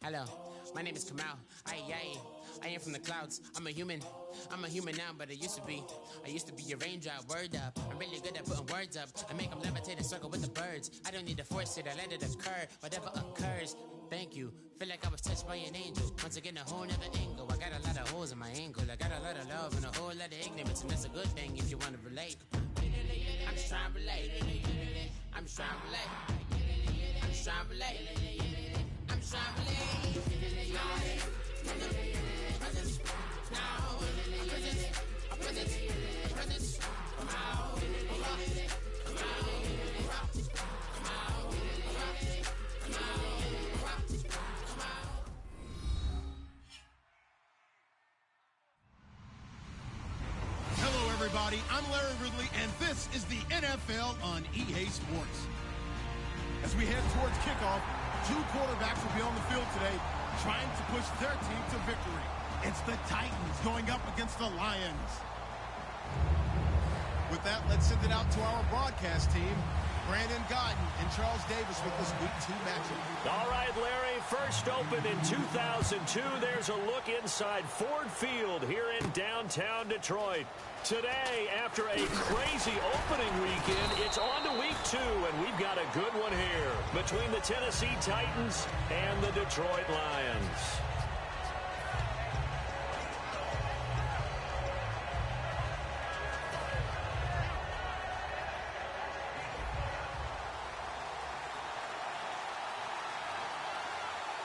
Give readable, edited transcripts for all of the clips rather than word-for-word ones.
Hello, my name is Kamal. I am from the clouds. I'm a human now, but I used to be a raindrop. Word up, I'm really good at putting words up. I make them levitate and circle with the birds. I don't need to force it, I let it occur. Whatever occurs, thank you. Feel like I was touched by an angel. Once again, a whole nother angle. I got a lot of holes in my angle. I got a lot of love and a whole lot of ignorance, and that's a good thing if you want to relate. I'm just trying to relate. I'm just trying to relate. I'm just trying to relate. I'm just trying to relate. Hello, everybody. I'm Larry Ridley, and this is the NFL on EA Sports. As we head towards kickoff, two quarterbacks will be on the field today trying to push their team to victory. It's the Titans going up against the Lions. With that, let's send it out to our broadcast team. Brandon Godden and Charles Davis with this Week 2 matchup. All right, Larry, first opened in 2002. There's a look inside Ford Field here in downtown Detroit. Today, after a crazy opening weekend, it's on to Week 2, and we've got a good one here between the Tennessee Titans and the Detroit Lions.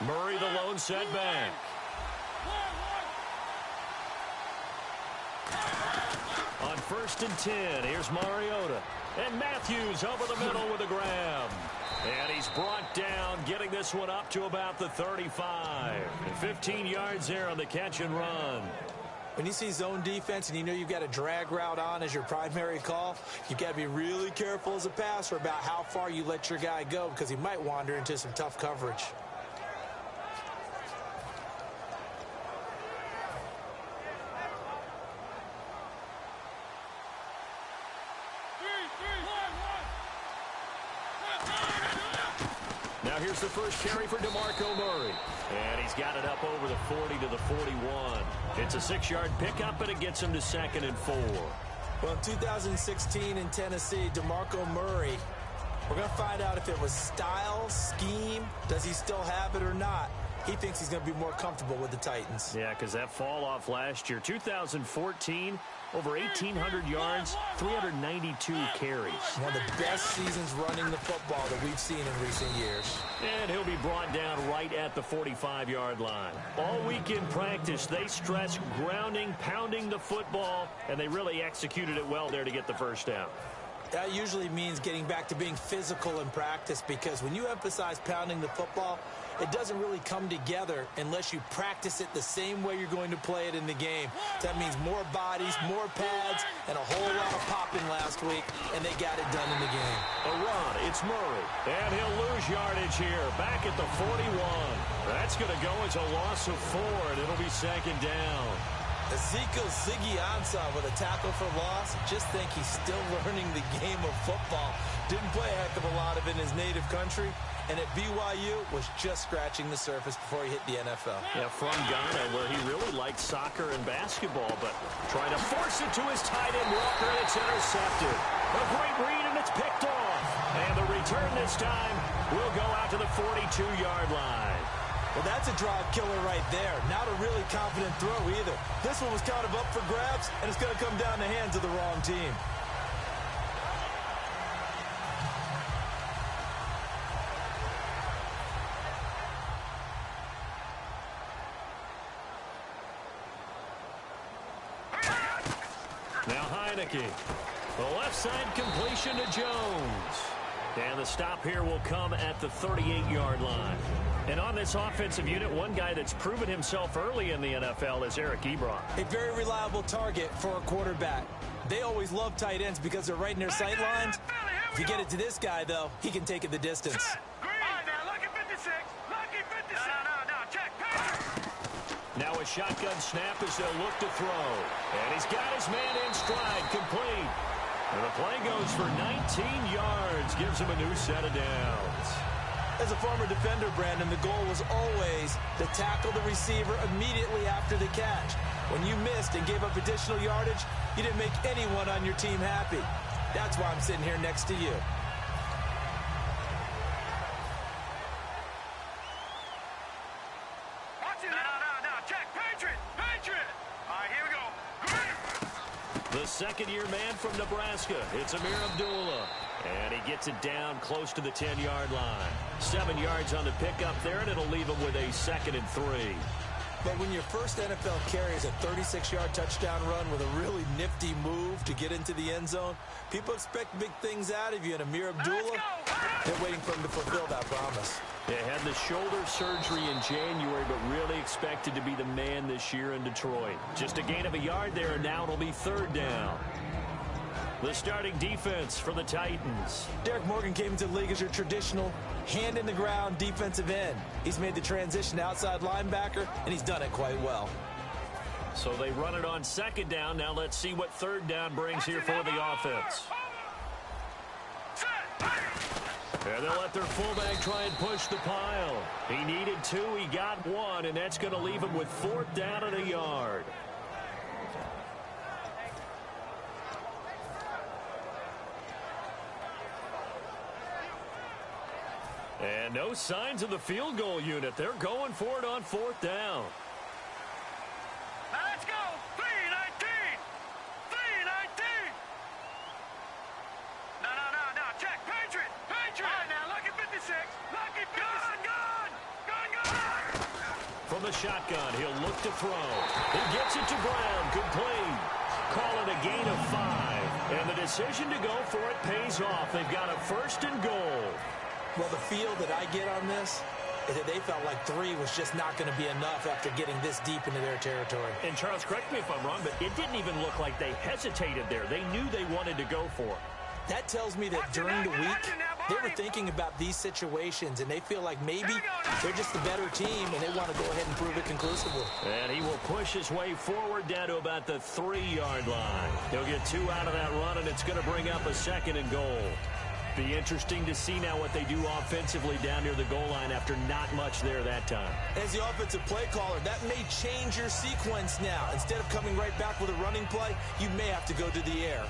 Murray, the lone setback. On 1st and 10, here's Mariota. And Matthews over the middle with a grab. And he's brought down, getting this one up to about the 35. And 15 yards there on the catch and run. When you see zone defense and you know you've got a drag route on as your primary call, you've got to be really careful as a passer about how far you let your guy go because he might wander into some tough coverage. Now here's the first carry for DeMarco Murray. And he's got it up over the 40 to the 41. It's a 6-yard pickup, and it gets him to 2nd and 4. Well, in 2016 in Tennessee, DeMarco Murray, we're going to find out if it was style, scheme, does he still have it or not. He thinks he's going to be more comfortable with the Titans. Yeah, because that fall off last year, 2014, over 1,800 yards, 392 carries. One of the best seasons running the football that we've seen in recent years. And he'll be brought down right at the 45-yard line. All week in practice, they stress grounding, pounding the football, and they really executed it well there to get the first down. That usually means getting back to being physical in practice, because when you emphasize pounding the football, it doesn't really come together unless you practice it the same way you're going to play it in the game. That means more bodies, more pads, and a whole lot of popping last week, and they got it done in the game. A run, it's Murray, and he'll lose yardage here, back at the 41. That's going to go as a loss of 4, and it'll be 2nd down. Ezekiel Ziggy-Ansah with a tackle for loss. Just think he's still learning the game of football. Didn't play a heck of a lot of it in his native country, and at BYU was just scratching the surface before he hit the NFL. Yeah, from Ghana, where he really liked soccer and basketball, but trying to force it to his tight end, Walker, and it's intercepted. A great read, and it's picked off. And the return this time will go out to the 42-yard line. Well, that's a drive killer right there. Not a really confident throw either. This one was kind of up for grabs, and it's going to come down the hands of the wrong team. Now Heineke. The left side completion to Jones. And the stop here will come at the 38-yard line. And on this offensive unit, one guy that's proven himself early in the NFL is Eric Ebron. A very reliable target for a quarterback. They always love tight ends because they're right in their sight lines. If you get it to this guy, though, he can take it the distance. Now a shotgun snap as they'll look to throw. And he's got his man in stride, complete. And the play goes for 19 yards, gives him a new set of downs. As a former defender, Brandon, the goal was always to tackle the receiver immediately after the catch. When you missed and gave up additional yardage, you didn't make anyone on your team happy. That's why I'm sitting here next to you. The second-year man from Nebraska, it's Amir Abdullah. And he gets it down close to the 10-yard line. 7 yards on the pickup there, and it'll leave him with a 2nd and 3. But when your first NFL carry is a 36-yard touchdown run with a really nifty move to get into the end zone, people expect big things out of you. And Amir Abdullah, they're waiting for him to fulfill that promise. They had the shoulder surgery in January, but really expected to be the man this year in Detroit. Just a gain of a yard there, and now it'll be 3rd down. The starting defense for the Titans. Derek Morgan came into the league as your traditional hand-in-the-ground defensive end. He's made the transition to outside linebacker, and he's done it quite well. So they run it on 2nd down. Now let's see what 3rd down brings here for the offense. And they'll let their fullback try and push the pile. He needed 2, he got 1, and that's going to leave him with 4th down and a yard. And no signs of the field goal unit. They're going for it on 4th down. Now let's go. 3-19. 3-19. No. Check. Patriot. All right, now, lucky 56. Lucky 56. Gone. From the shotgun, he'll look to throw. He gets it to Brown. Complete. Call it a gain of 5. And the decision to go for it pays off. They've got a 1st and goal. Well, the feel that I get on this is that they felt like 3 was just not going to be enough after getting this deep into their territory. And, Charles, correct me if I'm wrong, but it didn't even look like they hesitated there. They knew they wanted to go for it. That tells me that during the week, they were thinking about these situations, and they feel like maybe they're just the better team, and they want to go ahead and prove it conclusively. And he will push his way forward down to about the 3-yard line. He'll get 2 out of that run, and it's going to bring up a 2nd and goal. Be interesting to see now what they do offensively down near the goal line after not much there that time. As the offensive play caller, that may change your sequence now. Instead of coming right back with a running play, you may have to go to the air.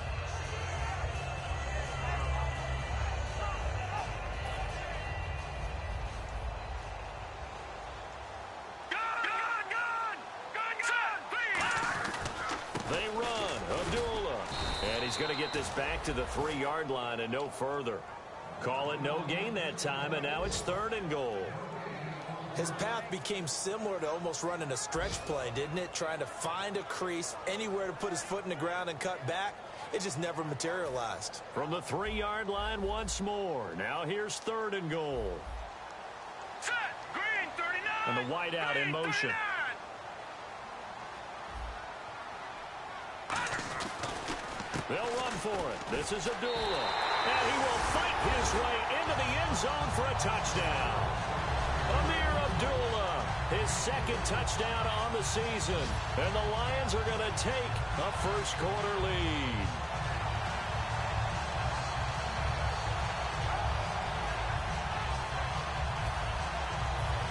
They run. Abdullah. And he's going to get this back to the 3-yard line and no further. Call it no gain that time, and now it's 3rd and goal. His path became similar to almost running a stretch play, didn't it? Trying to find a crease, anywhere to put his foot in the ground and cut back. It just never materialized. From the 3-yard line once more. Now here's 3rd and goal. Set. Green 39. And the wideout in motion. 39. They'll run for it. This is Abdullah. And he will fight his way into the end zone for a touchdown. Amir Abdullah, his 2nd touchdown on the season. And the Lions are going to take a first-quarter lead.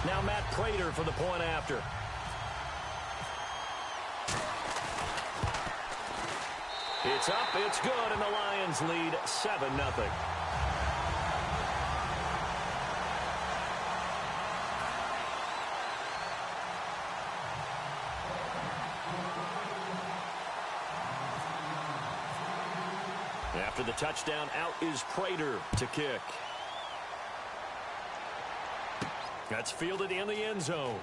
Now Matt Prater for the point after. It's up, it's good, and the Lions lead 7-0. After the touchdown, out is Prater to kick. That's fielded in the end zone.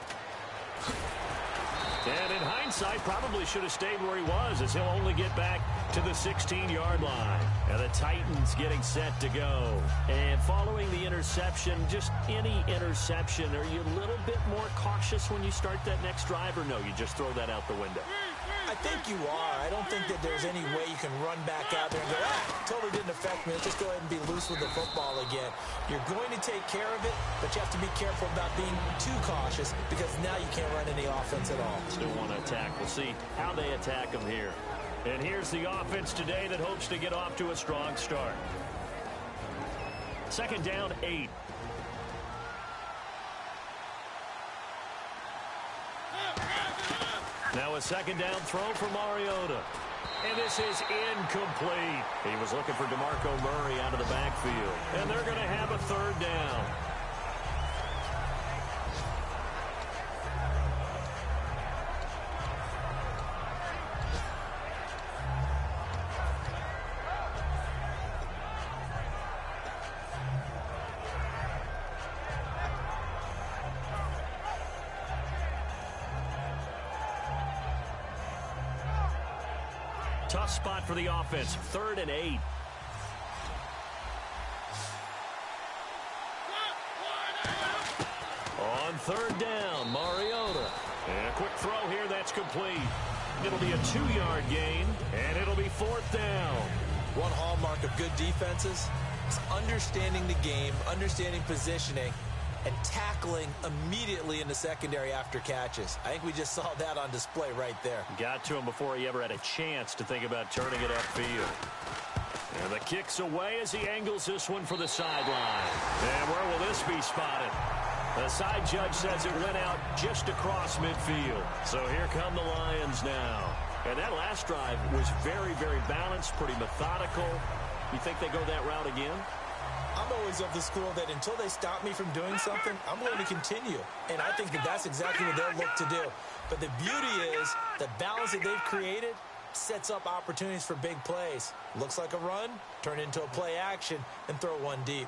And in hindsight, probably should have stayed where he was, as he'll only get back to the 16-yard line. And the Titans getting set to go. And following the interception, just any interception, are you a little bit more cautious when you start that next drive, or no, you just throw that out the window? I think you are. I don't think that there's any way you can run back out there and go, totally didn't affect me. Let's just go ahead and be loose with the football again. You're going to take care of it, but you have to be careful about being too cautious, because now you can't run any offense at all. Still want to attack. We'll see how they attack them here. And here's the offense today that hopes to get off to a strong start. 2nd down, 8. Now a second down throw for Mariota. And this is incomplete. He was looking for DeMarco Murray out of the backfield. And they're going to have a third down. Tough spot for the offense. 3rd and 8. On 3rd down, Mariota. And a quick throw here that's complete. It'll be a 2-yard gain, and it'll be 4th down. One hallmark of good defenses is understanding the game, understanding positioning, and tackling immediately in the secondary after catches. I think we just saw that on display right there. Got to him before he ever had a chance to think about turning it upfield. And the kick's away as he angles this one for the sideline. And where will this be spotted? The side judge says it went out just across midfield. So here come the Lions now. And that last drive was very, very balanced, pretty methodical. You think they go that route again? I'm always of the school that until they stop me from doing something, I'm going to continue. And I think that that's exactly what they'll look to do. But the beauty is the balance that they've created sets up opportunities for big plays. Looks like a run, turn into a play action, and throw one deep.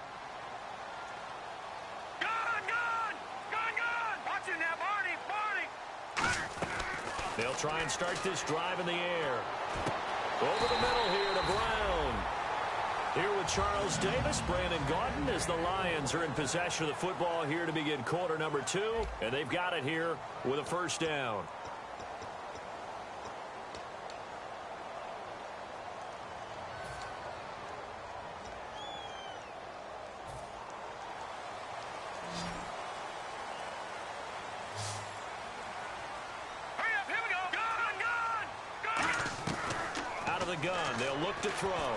Watch it now, Barney. They'll try and start this drive in the air. Over the middle here to Brown. Here with Charles Davis, Brandon Gaudin, as the Lions are in possession of the football here to begin quarter number 2. And they've got it here with a first down. Hurry up, here we go. Gun. Out of the gun, they'll look to throw.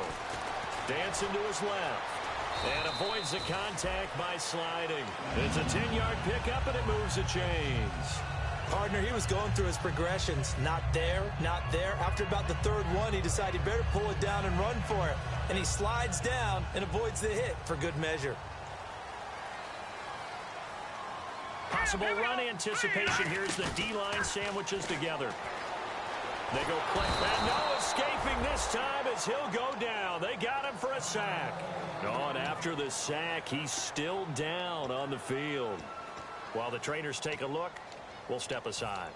Dancing to his left. And avoids the contact by sliding. It's a 10-yard pickup, and it moves the chains. Partner, he was going through his progressions. Not there, not there. After about the 3rd one, he decided he better pull it down and run for it. And he slides down and avoids the hit for good measure. Possible run anticipation. Here's the D-line sandwiches together. They go quick, and no escaping this time as he'll go down. They got him for a sack. And after the sack, he's still down on the field. While the trainers take a look, we'll step aside.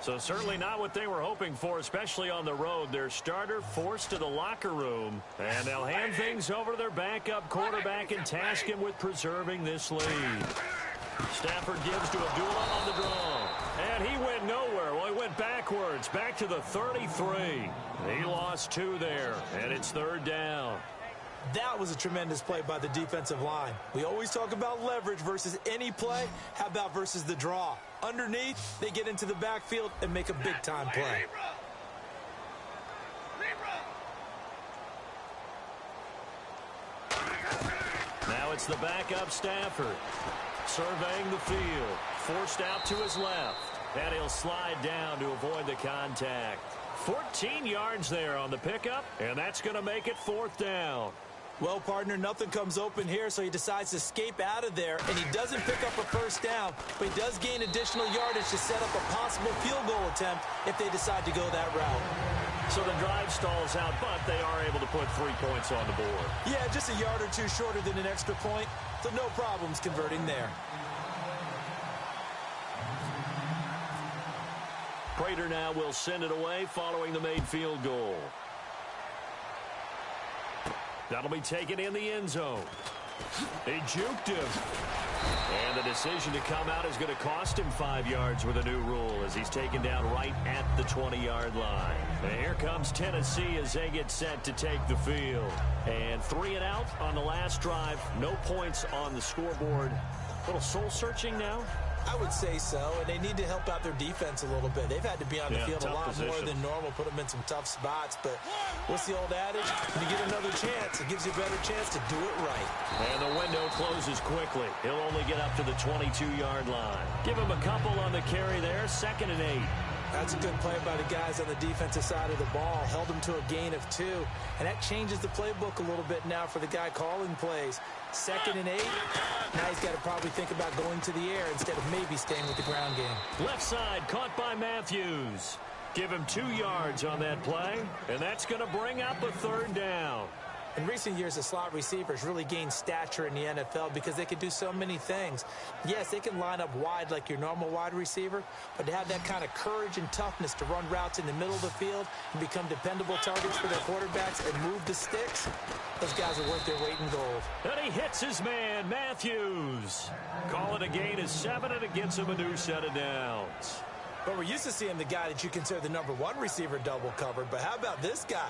So certainly not what they were hoping for, especially on the road. Their starter forced to the locker room, and they'll hand things over to their backup quarterback and task him with preserving this lead. Stafford gives to Abdullah on the draw. And he went nowhere. Well, he went backwards, back to the 33. He lost 2 there, and it's 3rd down. That was a tremendous play by the defensive line. We always talk about leverage versus any play. How about versus the draw? Underneath, they get into the backfield and make a big-time play. Now it's the backup Stafford. Surveying the field. Forced out to his left. And he'll slide down to avoid the contact. 14 yards there on the pickup, and that's going to make it 4th down. Well, partner, nothing comes open here, so he decides to escape out of there, and he doesn't pick up a first down, but he does gain additional yardage to set up a possible field goal attempt if they decide to go that route. So the drive stalls out, but they are able to put 3 points on the board. Yeah, just a yard or 2 shorter than an extra point, so no problems converting there. Prater now will send it away following the made field goal. That'll be taken in the end zone. He juked him. And the decision to come out is going to cost him 5 yards with a new rule as he's taken down right at the 20-yard line. And here comes Tennessee as they get set to take the field. And 3 and out on the last drive. No points on the scoreboard. A little soul-searching now. I would say so, and they need to help out their defense a little bit. They've had to be on the field a lot more than normal, put them in some tough spots. But what's the old adage? When you get another chance, it gives you a better chance to do it right. And the window closes quickly. He'll only get up to the 22-yard line. Give him a couple on the carry there, 2nd and 8. That's a good play by the guys on the defensive side of the ball. Held them to a gain of 2. And that changes the playbook a little bit now for the guy calling plays. 2nd and 8. Now he's got to probably think about going to the air instead of maybe staying with the ground game. Left side caught by Matthews. Give him 2 yards on that play. And that's going to bring up a 3rd down. In recent years, the slot receivers really gained stature in the NFL because they can do so many things. Yes, they can line up wide like your normal wide receiver, but to have that kind of courage and toughness to run routes in the middle of the field and become dependable targets for their quarterbacks and move the sticks, those guys are worth their weight in gold. And he hits his man, Matthews. Call it a gain of 7, and it gets him a new set of downs. But we're used to seeing the guy that you consider the #1 receiver double covered, but how about this guy?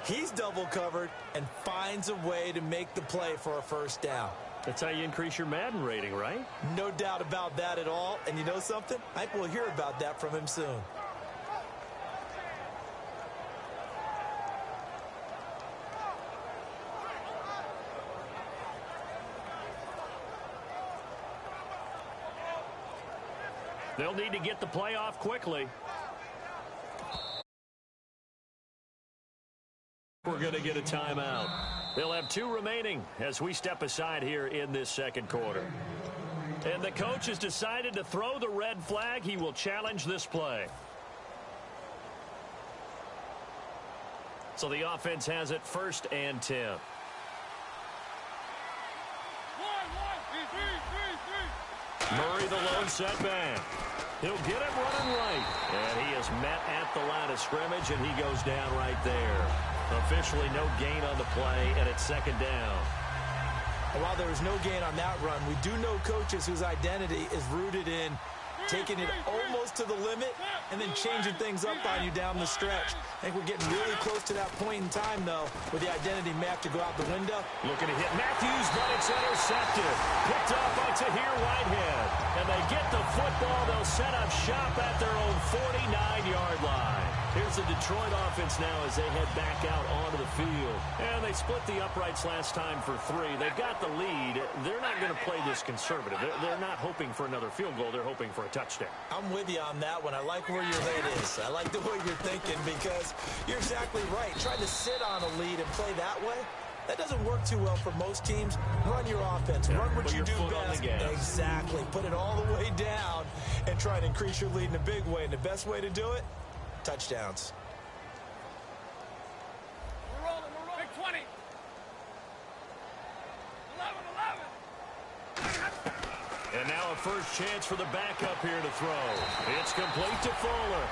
He's double covered and finds a way to make the play for a 1st down. That's how you increase your Madden rating, right? No doubt about that at all. And you know something? I think we'll hear about that from him soon. They'll need to get the play off quickly. We're going to get a timeout. They'll have 2 remaining as we step aside here in this 2nd quarter. And the coach has decided to throw the red flag. He will challenge this play. So the offense has it 1st and 10. Murray the lone setback. He'll get it running right. And he is met at the line of scrimmage, and he goes down right there. Officially no gain on the play, and it's 2nd down. While there was no gain on that run, we do know coaches whose identity is rooted in taking it almost to the limit and then changing things up on you down the stretch. I think we're getting really close to that point in time, though, where the identity map to go out the window. Looking to hit Matthews, but it's intercepted. Picked up by Tahir Whitehead. And they get the football. They'll set up shop at their own 49-yard line. Here's the Detroit offense now as they head back out onto the field. And they split the uprights last time for 3. They've got the lead. They're not going to play this conservative. They're not hoping for another field goal. They're hoping for a touchdown. I'm with you on that one. I like where your head is. I like the way you're thinking because you're exactly right. Trying to sit on a lead and play that way, that doesn't work too well for most teams. Run your offense. Run what you do best. Exactly. Put it all the way down and try to increase your lead in a big way. And the best way to do it, touchdowns. We're rolling. Big 20. 11. And now a first chance for the backup here to throw. It's complete to Fuller.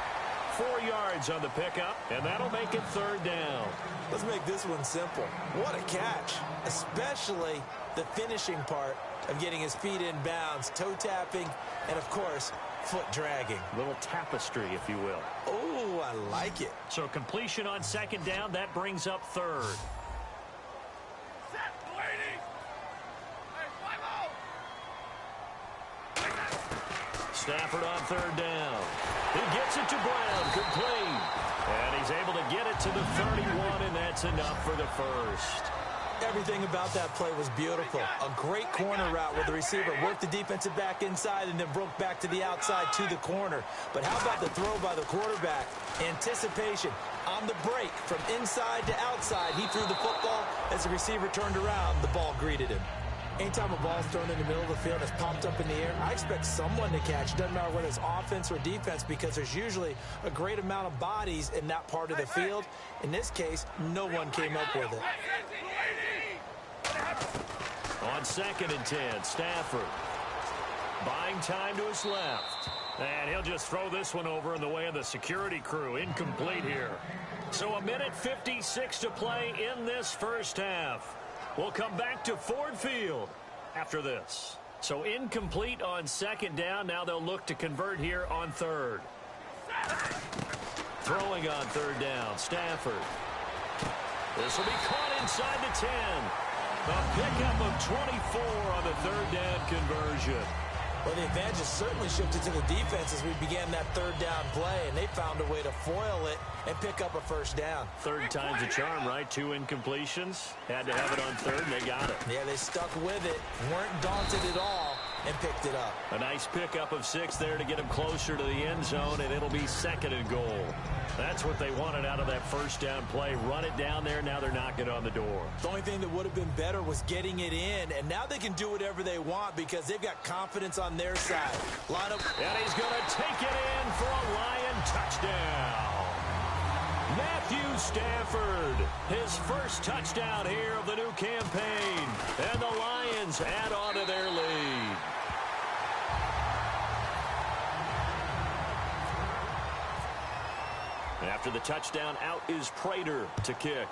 4 yards on the pickup, and that'll make it 3rd down. Let's make this one simple. What a catch, especially the finishing part of getting his feet in bounds, toe tapping, and, of course, foot dragging. Little tapestry, if you will. Oh, I like it. So completion on 2nd down, that brings up 3rd. Set, ladies. Hey, 5-0. Stafford on 3rd down. He gets it to Brown, complete. And he's able to get it to the 31, and that's enough for the 1st. Everything about that play was beautiful. A great corner route where the receiver worked the defensive back inside and then broke back to the outside to the corner. But how about the throw by the quarterback? Anticipation on the break from inside to outside. He threw the football. As the receiver turned around, the ball greeted him. Anytime a ball's thrown in the middle of the field and it's popped up in the air, I expect someone to catch. Doesn't matter whether it's offense or defense because there's usually a great amount of bodies in that part of the field. In this case, no one came up with it. On 2nd and 10, Stafford buying time to his left. And he'll just throw this one over in the way of the security crew. Incomplete here. So 1:56 to play in this 1st half. We'll come back to Ford Field after this. So incomplete on 2nd down. Now they'll look to convert here on 3rd. Throwing on 3rd down, Stafford. This will be caught inside the 10. A pickup of 24 on the 3rd down conversion. Well, the advantage has certainly shifted to the defense as we began that third down play, and they found a way to foil it and pick up a first down. Third time's a charm, right? 2 incompletions. Had to have it on third, and they got it. Yeah, they stuck with it, weren't daunted at all, and picked it up. A nice pickup of 6 there to get them closer to the end zone, and it'll be 2nd and goal. That's what they wanted out of that first down play. Run it down there. Now they're knocking on the door. The only thing that would have been better was getting it in, and now they can do whatever they want because they've got confidence on their side. Line up. And he's going to take it in for a Lion touchdown. Matthew Stafford, his first touchdown here of the new campaign. And the Lions add on to their lead. After the touchdown, out is Prater to kick.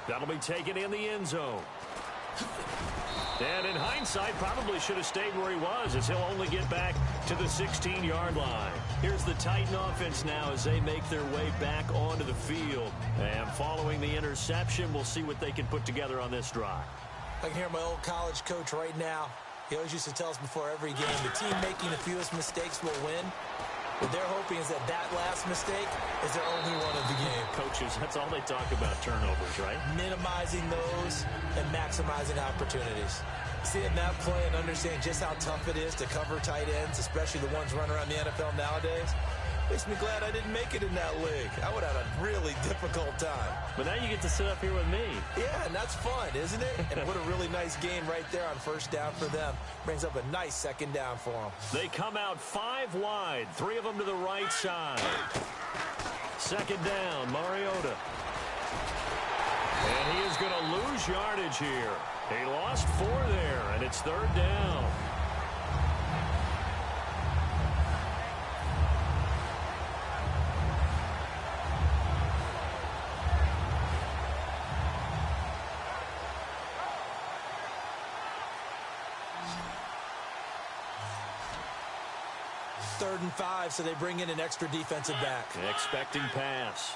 That'll be taken in the end zone. And in hindsight, probably should have stayed where he was, as he'll only get back to the 16-yard line. Here's the Titan offense now as they make their way back onto the field. And following the interception, we'll see what they can put together on this drive. I can hear my old college coach right now. He always used to tell us before every game, the team making the fewest mistakes will win. What they're hoping is that last mistake is their only one of the game. Coaches, that's all they talk about, turnovers, right? Minimizing those and maximizing opportunities. Seeing that play and understanding just how tough it is to cover tight ends, especially the ones running around the NFL nowadays, makes me glad I didn't make it in that league. I would have had a really difficult time. But now you get to sit up here with me. Yeah, and that's fun, isn't it? And what a really nice game right there on first down for them. Brings up a nice second down for them. They come out 5 wide, 3 of them to the right side. Second down, Mariota. And he is going to lose yardage here. He lost 4 there, and it's third down. Third and 5, so they bring in an extra defensive back. Expecting pass.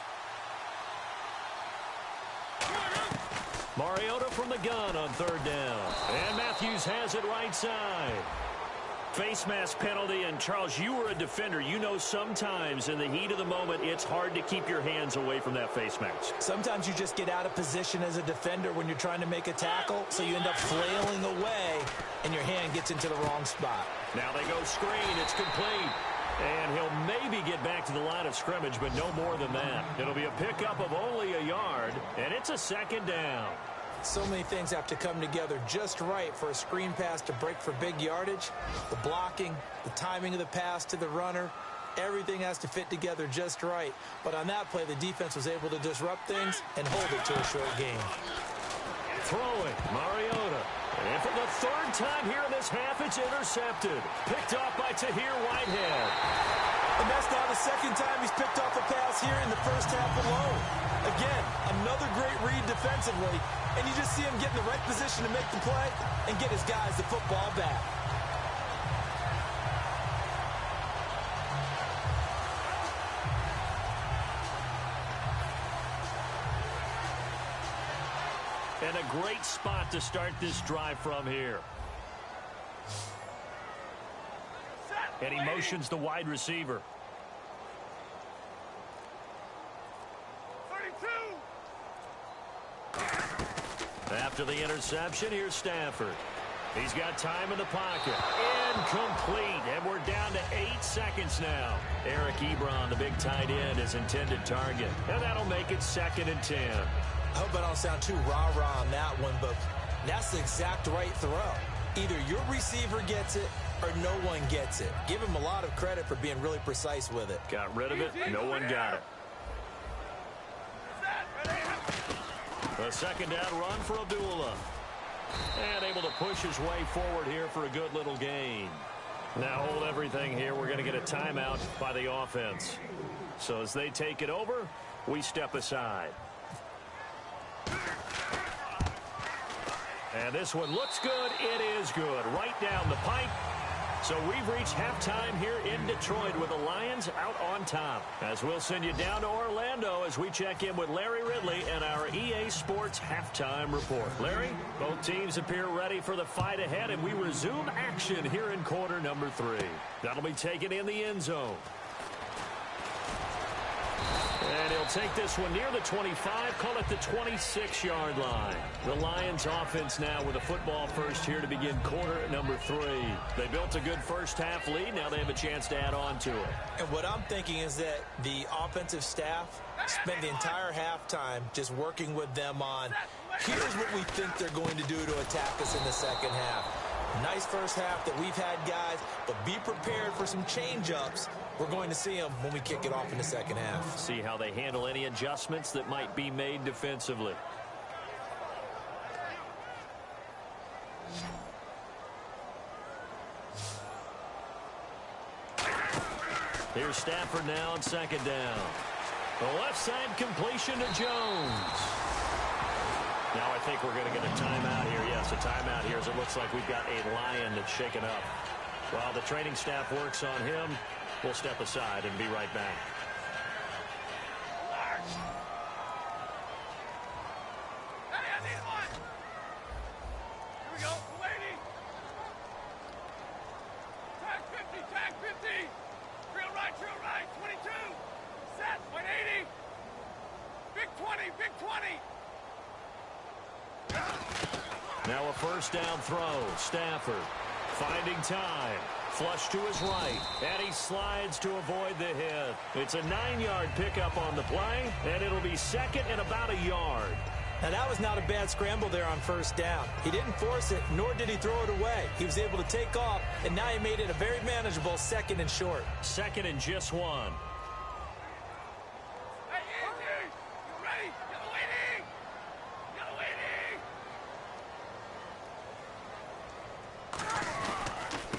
Mariota from the gun on third down. And Matthews has it right side. Face mask penalty, and Charles, you were a defender. You know sometimes in the heat of the moment, it's hard to keep your hands away from that face mask. Sometimes you just get out of position as a defender when you're trying to make a tackle, so you end up flailing away, and your hand gets into the wrong spot. Now they go screen. It's complete. And he'll maybe get back to the line of scrimmage, but no more than that. It'll be a pickup of only a yard, and it's a second down. So many things have to come together just right for a screen pass to break for big yardage. The blocking, the timing of the pass to the runner, everything has to fit together just right. But on that play, the defense was able to disrupt things and hold it to a short game. Throwing, Mariota. And for the 3rd time here in this half, it's intercepted. Picked off by Tahir Whitehead. And that's now the 2nd time he's picked off a pass here in the first half alone. Again, another great read defensively, and you just see him get in the right position to make the play and get his guys the football back. And a great spot to start this drive from here. And he motions the wide receiver. 32. After the interception, here's Stafford. He's got time in the pocket. Incomplete. And we're down to 8 seconds now. Eric Ebron, the big tight end, is intended target. And that'll make it 2nd and 10. I hope I don't sound too rah-rah on that one, but that's the exact right throw. Either your receiver gets it or no one gets it. Give him a lot of credit for being really precise with it. Got rid of it. No one got it. A second down run for Abdullah. And able to push his way forward here for a good little gain. Now hold everything here. We're going to get a timeout by the offense. So as they take it over, we step aside. And this one looks good. It is good. Right down the pipe. So we've reached halftime here in Detroit with the Lions out on top. As we'll send you down to Orlando as we check in with Larry Ridley and our EA Sports halftime report. Larry, both teams appear ready for the fight ahead, and we resume action here in quarter number 3. That'll be taken in the end zone. And he'll take this one near the 25, call it the 26-yard line. The Lions offense now with a football first here to begin quarter number 3. They built a good first-half lead. Now they have a chance to add on to it. And what I'm thinking is that the offensive staff spent the entire halftime just working with them on, here's what we think they're going to do to attack us in the second half. Nice first half that we've had, guys, but be prepared for some change-ups. We're going to see them when we kick it off in the second half. See how they handle any adjustments that might be made defensively. Here's Stafford now on second down. The left side completion to Jones. Now I think we're going to get a timeout here. Yes, a timeout here as it looks like we've got a Lion that's shaken up. While the training staff works on him, we'll step aside and be right back. Hey, I need one. Here we go. Lady. Tag 50, tag 50. Real right, 22. Set, 180. Big 20, big 20. Now a first down throw. Stafford finding time. Flush to his right. And he slides to avoid the hit. It's a 9-yard pickup on the play. And it'll be second and about a yard. Now, that was not a bad scramble there on first down. He didn't force it, nor did he throw it away. He was able to take off, and now he made it a very manageable second and short. Second and just 1. Hey, Andy. You ready? Get waiting. Get waiting.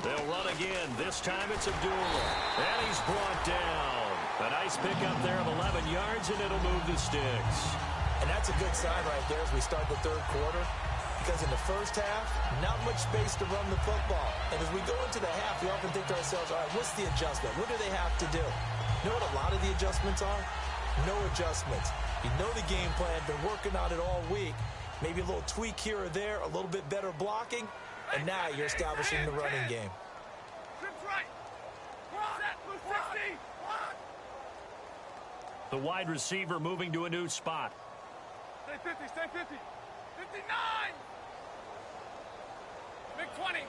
They'll run again. This time it's Abdullah. And he's brought down. A nice pickup there of 11 yards, and it'll move the sticks. And that's a good sign right there as we start the third quarter. Because in the first half, not much space to run the football. And as we go into the half, we often think to ourselves, all right, what's the adjustment? What do they have to do? You know what a lot of the adjustments are? No adjustments. You know the game plan, been working on it all week. Maybe a little tweak here or there, a little bit better blocking. And now you're establishing the running game. Right. Set, 60. The wide receiver moving to a new spot. Stay 50, stay 50. 59. Big 20.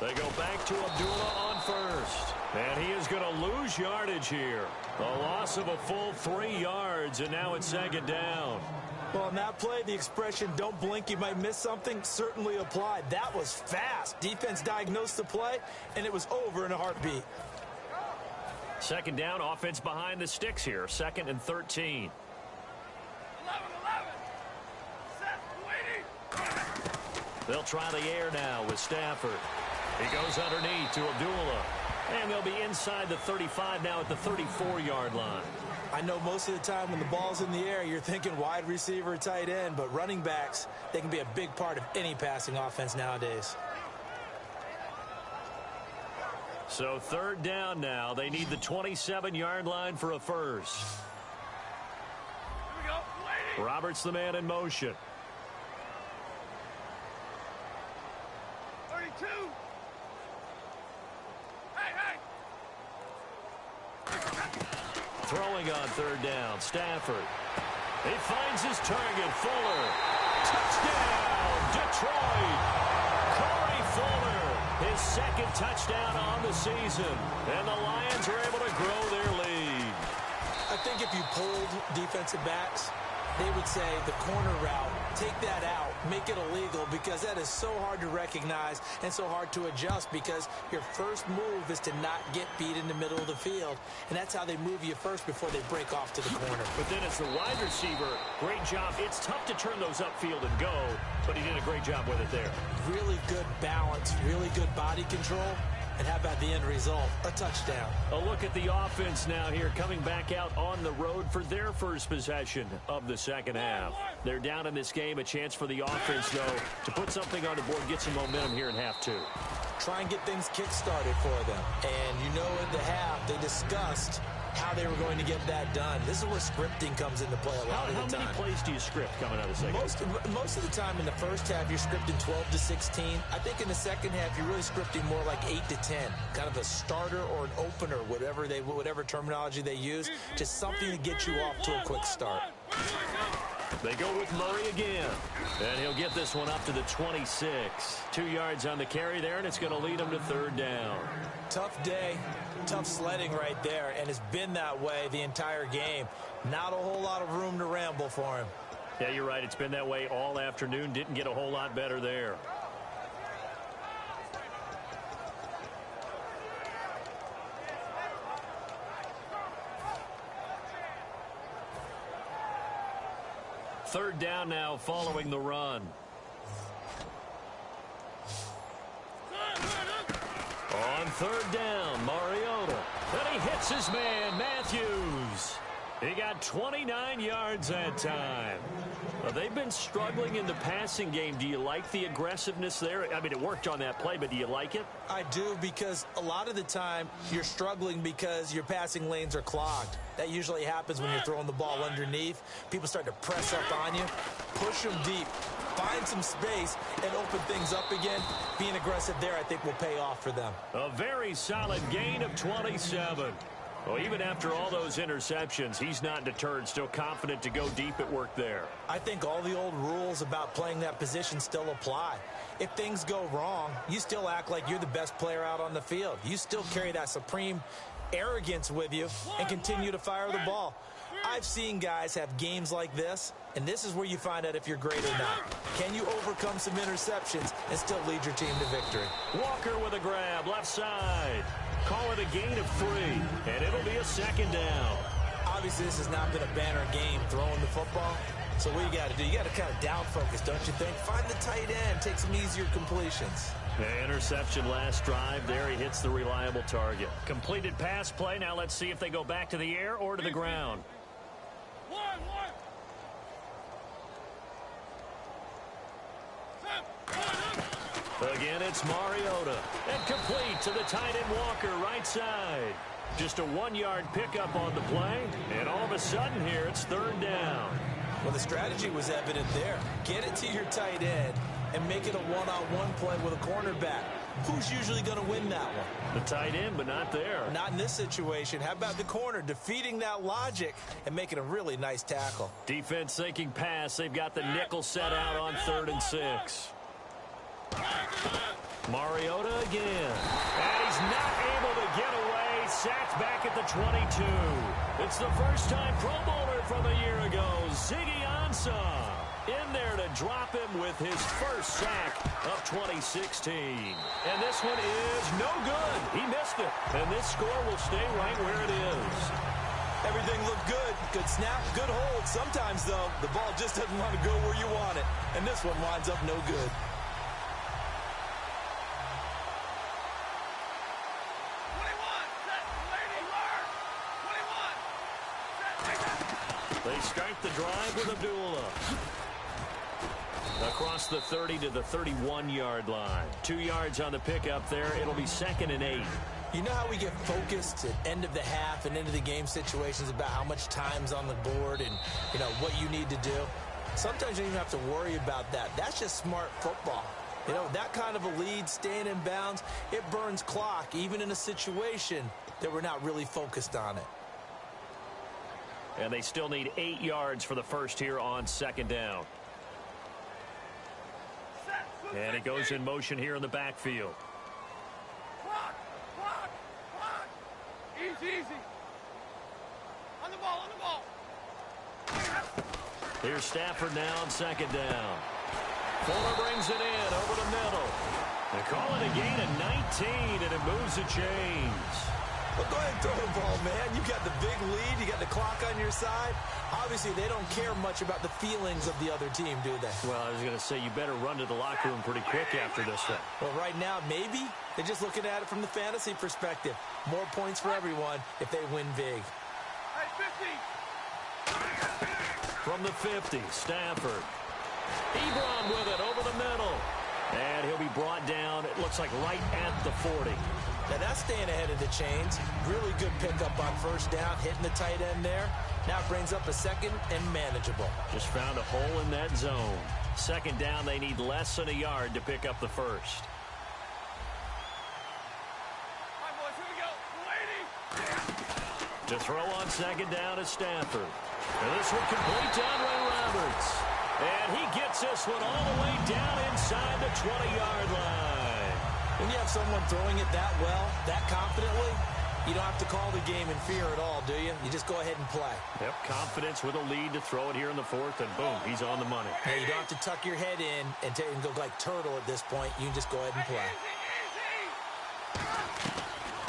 They go back to Abdullah on first. And he is going to lose yardage here. A loss of a full 3 yards, and now it's second down. Well, on that play, the expression, don't blink, you might miss something, certainly applied. That was fast. Defense diagnosed the play, and it was over in a heartbeat. Second down, offense behind the sticks here. Second and 13. 11. Set, 280. They'll try the air now with Stafford. He goes underneath to Abdullah. And they'll be inside the 35 now at the 34-yard line. I know most of the time when the ball's in the air, you're thinking wide receiver, tight end, but running backs, they can be a big part of any passing offense nowadays. So third down now. They need the 27-yard line for a first. Here we go. Lady. Roberts the man in motion. 32. Hey. Throwing on third down. Stafford. He finds his target. Fuller. Touchdown, Detroit. Corey Fuller. His second touchdown on the season. And the Lions are able to grow their lead. I think if you polled defensive backs, they would say the corner route, take that out, make it illegal, because that is so hard to recognize and so hard to adjust, because your first move is to not get beat in the middle of the field. And that's how they move you first before they break off to the corner. But then as the wide receiver, great job. It's tough to turn those upfield and go, but he did a great job with it there. Really good balance, really good body control. And how about the end result? A touchdown. A look at the offense now here, coming back out on the road for their first possession of the second half. They're down in this game. A chance for the offense, though, to put something on the board, get some momentum here in half two. Try and get things kick-started for them. And you know at the half, they discussed how they were going to get that done. This is where scripting comes into play a lot of the time. How many plays do you script coming out of the second half? Most of the time in the first half, you're scripting 12 to 16. I think in the second half, you're really scripting more like 8 to 10. Kind of a starter or an opener, whatever terminology they use. Just something to get you off to a quick start. They go with Murray again. And he'll get this one up to the 26. 2 yards on the carry there, and it's going to lead him to third down. Tough day, tough sledding right there, and it's been that way the entire game. Not a whole lot of room to ramble for him. Yeah, you're right. It's been that way all afternoon. Didn't get a whole lot better there. Third down now following the run. On third down, Mariota. And he hits his man, Matthews. He got 29 yards that time. Well, they've been struggling in the passing game. Do you like the aggressiveness there? I mean, it worked on that play, but do you like it? I do, because a lot of the time you're struggling because your passing lanes are clogged. That usually happens when you're throwing the ball underneath. People start to press up on you. Push them deep. Find some space and open things up again. Being aggressive there, I think, will pay off for them. A very solid gain of 27. Well, even after all those interceptions, he's not deterred, still confident to go deep at work there. I think all the old rules about playing that position still apply. If things go wrong, you still act like you're the best player out on the field. You still carry that supreme arrogance with you and continue to fire the ball. I've seen guys have games like this, and this is where you find out if you're great or not. Can you overcome some interceptions and still lead your team to victory? Walker with a grab, left side. Call it a gain of 3, and it'll be a second down. Obviously, this has not been a banner game throwing the football. So what you got to do, you got to kind of down focus, don't you think? Find the tight end, take some easier completions. The interception last drive. There he hits the reliable target. Completed pass play. Now let's see if they go back to the air or to the ground. Again, it's Mariota. And complete to the tight end Walker, right side. Just a 1-yard pickup on the play. And all of a sudden here, it's third down. Well, the strategy was evident there. Get it to your tight end and make it a one-on-one play with a cornerback. Who's usually going to win that one? The tight end, but not there. Not in this situation. How about the corner defeating that logic and making a really nice tackle? Defense thinking pass. They've got the nickel set out on 3rd and 6. Mariota again. And he's not able to get away. Sacked back at the 22. It's the first time Pro Bowler from a year ago, Ziggy Ansah, in there to drop him with his first sack of 2016. And this one is no good. He missed it. And this score will stay right where it is. Everything looked good. Good snap, good hold. Sometimes, though, the ball just doesn't want to go where you want it. And this one winds up no good. They start the drive with Abdullah. Across the 30 to the 31-yard line. 2 yards on the pickup there. It'll be 2nd and 8. You know how we get focused at end of the half and into the game situations about how much time's on the board and, you know, what you need to do? Sometimes you don't even have to worry about that. That's just smart football. You know, that kind of a lead, staying in bounds, it burns clock, even in a situation that we're not really focused on it. And they still need 8 yards for the first here on 2nd down. And it goes in motion here in the backfield. Clock. Easy. On the ball. Here's Stafford now on 2nd down. Fuller brings it in over the middle. They call it a gain of 19, and it moves the chains. Well, go ahead and throw the ball, man. You got the big lead. You got the clock on your side. Obviously, they don't care much about the feelings of the other team, do they? Well, I was going to say you better run to the locker room pretty quick after this one. Well, right now, maybe they're just looking at it from the fantasy perspective. More points for everyone if they win big. Hey, 50. From the 50, Stafford. Ebron with it over the middle. And he'll be brought down, it looks like right at the 40. Now that's staying ahead of the chains. Really good pickup on first down, hitting the tight end there. Now brings up a second and manageable. Just found a hole in that zone. Second down, they need less than a yard to pick up the first. All right, boys, here we go. 280. To throw on second down is Stafford. And this one complete to Andre Roberts. And he gets this one all the way down inside the 20-yard line. When you have someone throwing it that well, that confidently, you don't have to call the game in fear at all, do you? You just go ahead and play. Yep, confidence with a lead to throw it here in the fourth, and boom, he's on the money. Hey, you don't have to tuck your head in and go like turtle at this point. You can just go ahead and play.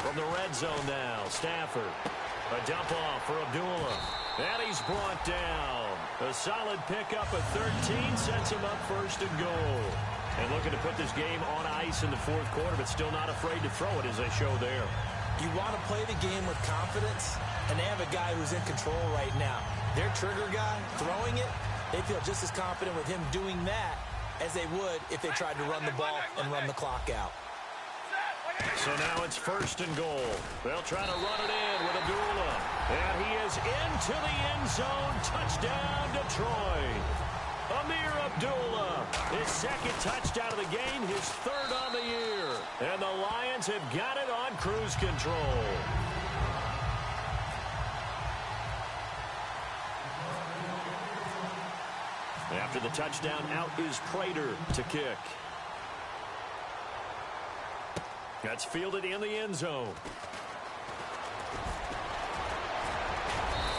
From the red zone now, Stafford. A dump off for Abdullah. And he's brought down. A solid pickup at 13 sets him up first and goal. And looking to put this game on ice in the fourth quarter, but still not afraid to throw it as they show there. You want to play the game with confidence, and they have a guy who's in control right now. Their trigger guy, throwing it, they feel just as confident with him doing that as they would if they tried to run the ball and run the clock out. So now it's first and goal. They'll try to run it in with Abdullah. And he is into the end zone. Touchdown, Detroit. Amir Abdullah, his second touchdown of the game, his third on the year. And the Lions have got it on cruise control. After the touchdown, out is Prater to kick. That's fielded in the end zone.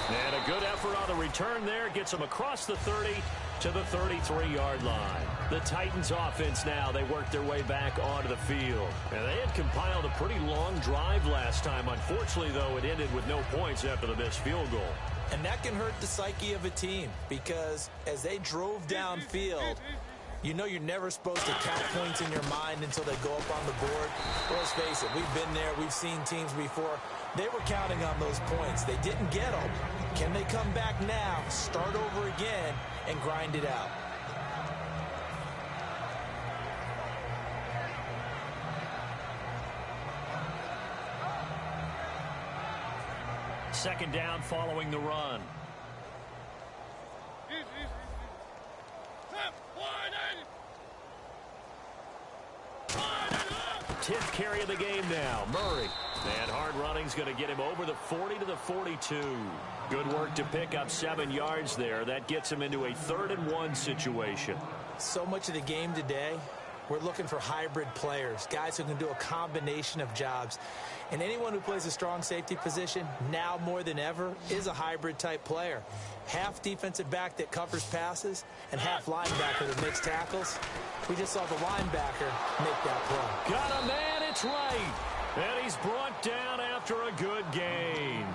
And a good effort on the return there. Gets them across the 30 to the 33-yard line. The Titans offense now, they worked their way back onto the field. And they had compiled a pretty long drive last time. Unfortunately, though, it ended with no points after the missed field goal. And that can hurt the psyche of a team because as they drove downfield, you know you're never supposed to count points in your mind until they go up on the board. Well, let's face it, we've been there. We've seen teams before. They were counting on those points. They didn't get them. Can they come back now, start over again, and grind it out? Second down following the run. 10th carry of the game now, Murray. And hard running's going to get him over the 40 to the 42. Good work to pick up 7 yards there. That gets him into a 3rd and 1 situation. So much of the game today, we're looking for hybrid players, guys who can do a combination of jobs. And anyone who plays a strong safety position, now more than ever, is a hybrid-type player. Half defensive back that covers passes and half linebacker that makes tackles. We just saw the linebacker make that play. Got a man, it's right. And he's brought down after a good gain.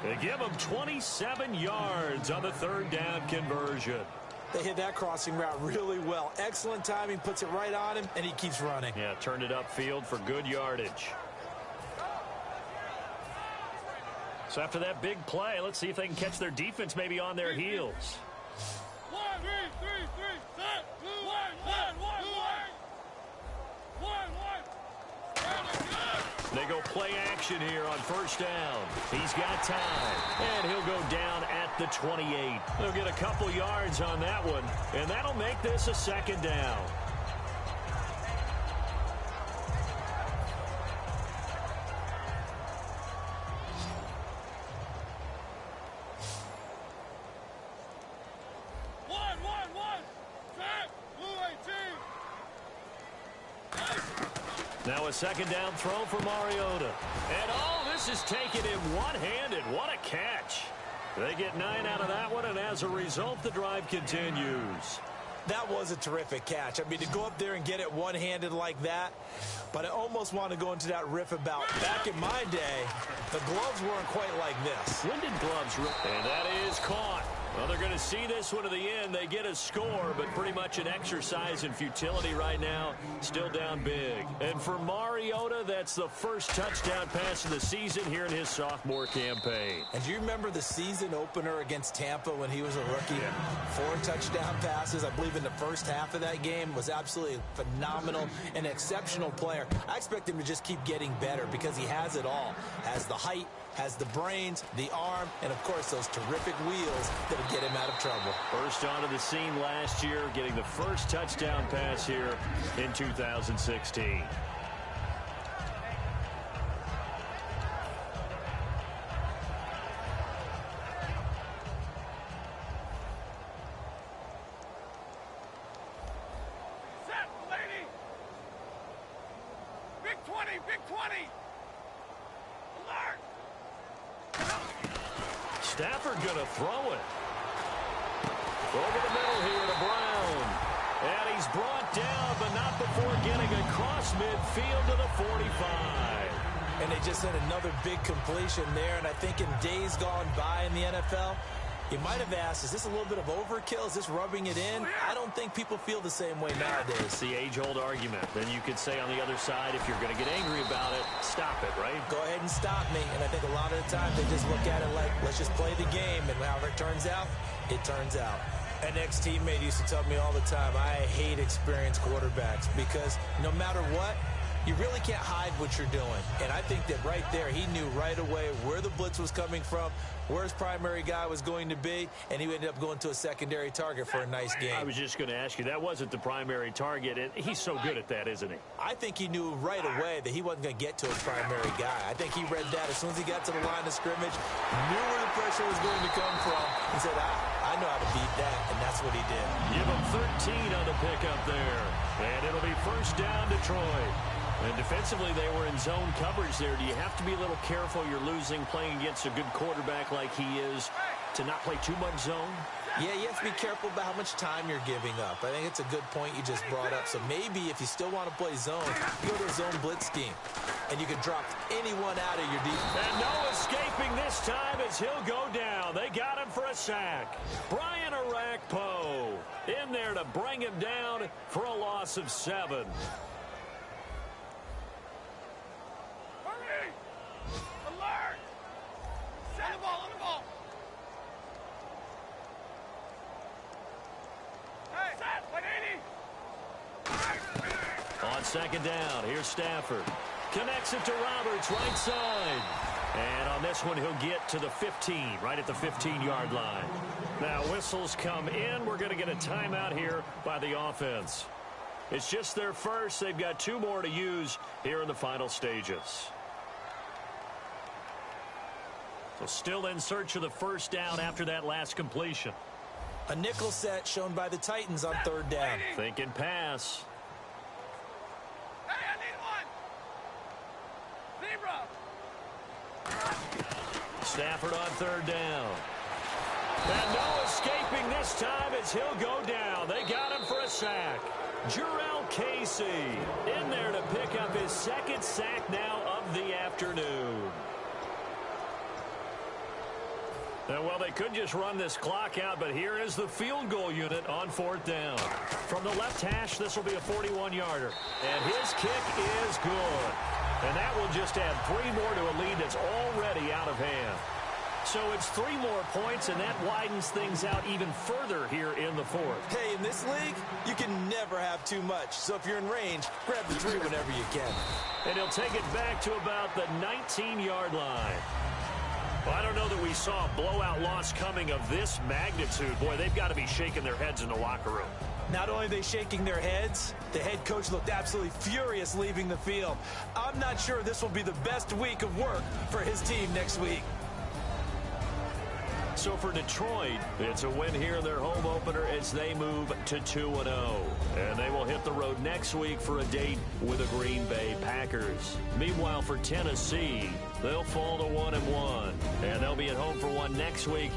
They give him 27 yards on the 3rd down conversion. They hit that crossing route really well. Excellent timing, puts it right on him, and he keeps running. Yeah, turned it upfield for good yardage. So after that big play, let's see if they can catch their defense maybe on their heels. 1, 3, 3, 3, set, 2, 1, 1, 1, 1. They go play action here on first down. He's got time, and he'll go down at the 28. They'll get a couple yards on that one, and that'll make this a 2nd down. Now a 2nd down throw for Mariota. And this is taken in one-handed. What a catch. They get 9 out of that one, and as a result, the drive continues. That was a terrific catch. I mean, to go up there and get it one-handed like that, but I almost want to go into that riff about back in my day, the gloves weren't quite like this. When did gloves rip? And that is caught. Well, they're going to see this one to the end. They get a score, but pretty much an exercise in futility right now. Still down big. And for Mariota, that's the first touchdown pass of the season here in his sophomore campaign. And do you remember the season opener against Tampa when he was a rookie? Yeah. 4 touchdown passes, I believe, in the first half of that game. Was absolutely phenomenal, an exceptional player. I expect him to just keep getting better because he has it all. Has the height, has the brains, the arm, and, of course, those terrific wheels that'll get him out of trouble. First onto the scene last year, getting the first touchdown pass here in 2016. Set, lady! Big 20, big 20! Alert! Stafford going to throw it. Over the middle here to Brown. And he's brought down, but not before getting across midfield to the 45. And they just had another big completion there. And I think in days gone by in the NFL, you might have asked, is this a little bit of overkill? Is this rubbing it in? I don't think people feel the same way nowadays. It's the age-old argument. Then you could say on the other side, if you're going to get angry about it, stop it, right? Go ahead and stop me. And I think a lot of the time they just look at it like, let's just play the game. And however it turns out, it turns out. An ex-teammate used to tell me all the time, I hate experienced quarterbacks because no matter what, you really can't hide what you're doing. And I think that right there, he knew right away where the blitz was coming from, where his primary guy was going to be, and he ended up going to a secondary target for a nice game. I was just going to ask you, that wasn't the primary target, and he's so good at that, isn't he? I think he knew right away that he wasn't going to get to his primary guy. I think he read that as soon as he got to the line of scrimmage, knew where the pressure was going to come from, and said, I know how to beat that, and that's what he did. Give him 13 on the pickup there, and it'll be first down Detroit. And defensively, they were in zone coverage there. Do you have to be a little careful? You're losing playing against a good quarterback like he is to not play too much zone? Yeah, you have to be careful about how much time you're giving up. I think it's a good point you just brought up. So maybe if you still want to play zone, you go to a zone blitz scheme, and you can drop anyone out of your defense. And no escaping this time as he'll go down. They got him for a sack. Brian Arakpo in there to bring him down for a loss of 7. Hurry! Alert! Set the ball, on the ball! Hey! Set, 180! On second down, here's Stafford. Connects it to Roberts, right side. And on this one, he'll get to the 15, right at the 15-yard line. Now, whistles come in. We're going to get a timeout here by the offense. It's just their first. They've got 2 more to use here in the final stages. So still in search of the first down after that last completion. A nickel set shown by the Titans on third down. Thinking pass. Hey, I need one! Zebra! Stafford on third down. And no escaping this time as he'll go down. They got him for a sack. Jarrell Casey in there to pick up his second sack now of the afternoon. And, well, they could just run this clock out, but here is the field goal unit on fourth down. From the left hash, this will be a 41-yarder. And his kick is good. And that will just add 3 more to a lead that's already out of hand. So it's 3 more points, and that widens things out even further here in the fourth. Hey, in this league, you can never have too much. So if you're in range, grab the 3 whenever you can. And he'll take it back to about the 19-yard line. Well, I don't know that we saw a blowout loss coming of this magnitude. Boy, they've got to be shaking their heads in the locker room. Not only are they shaking their heads, the head coach looked absolutely furious leaving the field. I'm not sure this will be the best week of work for his team next week. So for Detroit, it's a win here in their home opener as they move to 2-0. And they will hit the road next week for a date with the Green Bay Packers. Meanwhile, for Tennessee, they'll fall to 1-1. And they'll be at home for one next week